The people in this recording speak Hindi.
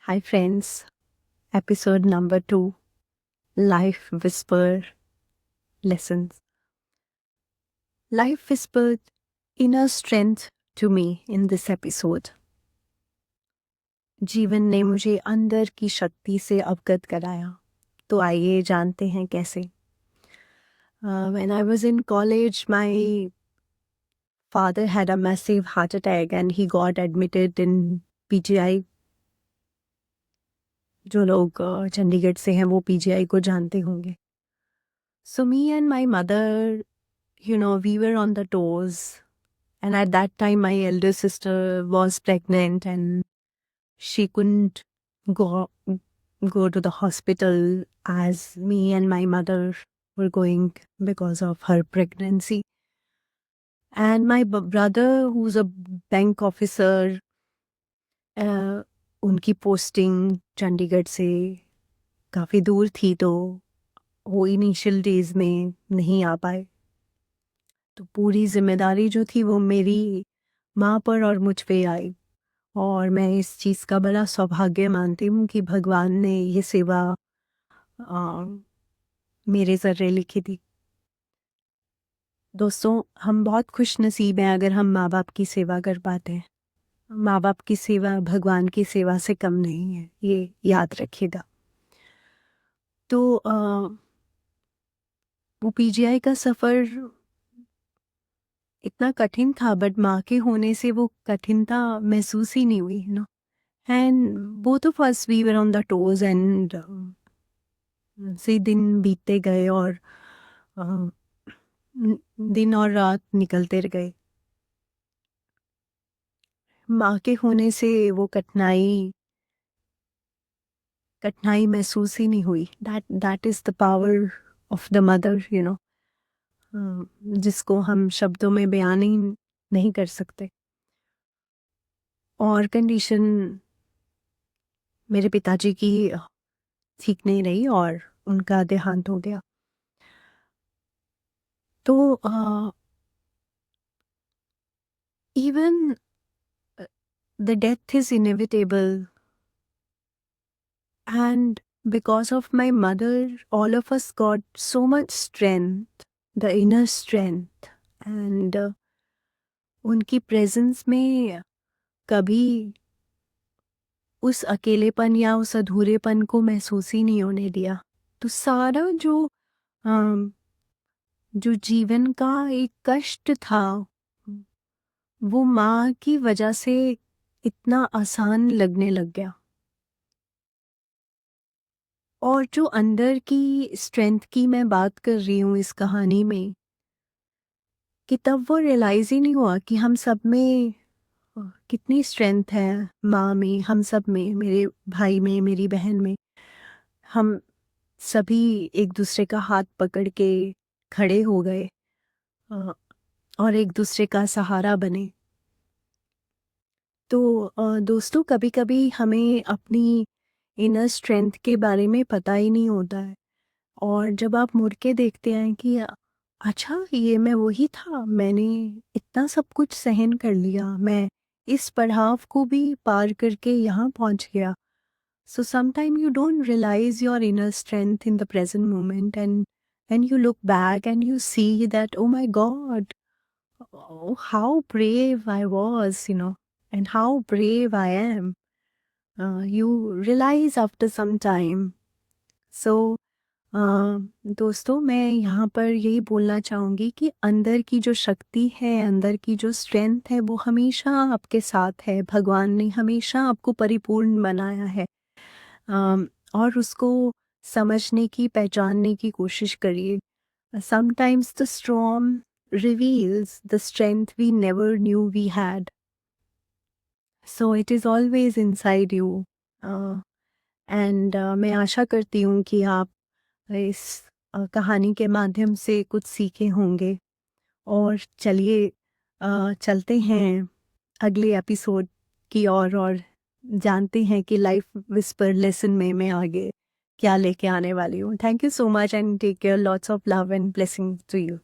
Hi, friends. Episode number 2, Life Whisper Lessons. Life whispered inner strength to me in this episode. जीवन ने मुझे अंदर की शक्ति से अवगत कराया. तो आइए जानते हैं कैसे. When I was in college, my father had a massive heart attack and he got admitted in PGI. जो लोग चंडीगढ़ से हैं वो PGI को जानते होंगे. So me and my mother, we were on the toes. And at that time, my elder sister was pregnant and she couldn't go to the hospital as me and my mother were going because of her pregnancy. And my brother, who's a bank officer, उनकी पोस्टिंग चंडीगढ़ से काफ़ी दूर थी, तो वो इनिशियल डेज में नहीं आ पाए. तो पूरी जिम्मेदारी जो थी वो मेरी माँ पर और मुझ पे आई. और मैं इस चीज़ का बड़ा सौभाग्य मानती हूँ कि भगवान ने ये सेवा मेरे ज़रिए लिखी थी. दोस्तों, हम बहुत खुश नसीब हैं अगर हम माँ बाप की सेवा कर पाते हैं. माँ बाप की सेवा भगवान की सेवा से कम नहीं है, ये याद रखिएगा. तो वो पीजीआई का सफ़र इतना कठिन था, बट माँ के होने से वो कठिनता महसूस ही नहीं हुई, and both of us we were on the toes and से दिन बीतते गए और दिन और रात निकलते गए. माँ के होने से वो कठिनाई महसूस ही नहीं हुई. That is the power of the mother, जिसको हम शब्दों में बयान ही नहीं कर सकते. और कंडीशन मेरे पिताजी की ठीक नहीं रही और उनका देहांत हो गया. तो even the death is inevitable, and because of my mother, all of us got so much strength, the inner strength, and उनकी प्रेजेंस में कभी उस अकेलेपन या उस अधूरेपन को महसूस ही नहीं होने दिया. तो सारा जो जीवन का एक कष्ट था वो माँ की वजह से इतना आसान लगने लग गया. और जो अंदर की स्ट्रेंथ की मैं बात कर रही हूँ इस कहानी में, कि तब वो रियलाइज़ ही नहीं हुआ कि हम सब में कितनी स्ट्रेंथ है. माँ में, हम सब में, मेरे भाई में, मेरी बहन में, हम सभी एक दूसरे का हाथ पकड़ के खड़े हो गए और एक दूसरे का सहारा बने. तो दोस्तों, कभी कभी हमें अपनी इनर स्ट्रेंथ के बारे में पता ही नहीं होता है. और जब आप मुड़ के देखते हैं कि अच्छा, ये मैं वही था, मैंने इतना सब कुछ सहन कर लिया, मैं इस पड़ाव को भी पार करके यहाँ पहुँच गया. So sometime you don't realise your inner strength in the present moment, and you look back and you see that, oh my God, oh, how brave I was, and how brave I am. You realize after some time. So, दोस्तों, मैं यहाँ पर यही बोलना चाहूँगी कि अंदर की जो शक्ति है, अंदर की जो स्ट्रेंथ है, वो हमेशा आपके साथ है. भगवान ने हमेशा आपको परिपूर्ण बनाया है. और उसको समझने की, पहचानने की कोशिश करिए. Sometimes the storm reveals the strength we never knew we had. So it is always inside you. And मैं आशा करती हूँ कि आप इस कहानी के माध्यम से कुछ सीखे होंगे. और चलिए चलते हैं अगले एपिसोड की और जानते हैं कि लाइफ विस्पर लेसन में मैं आगे क्या लेके आने वाली हूँ. Thank you so much and take care. Lots of love and blessing to you.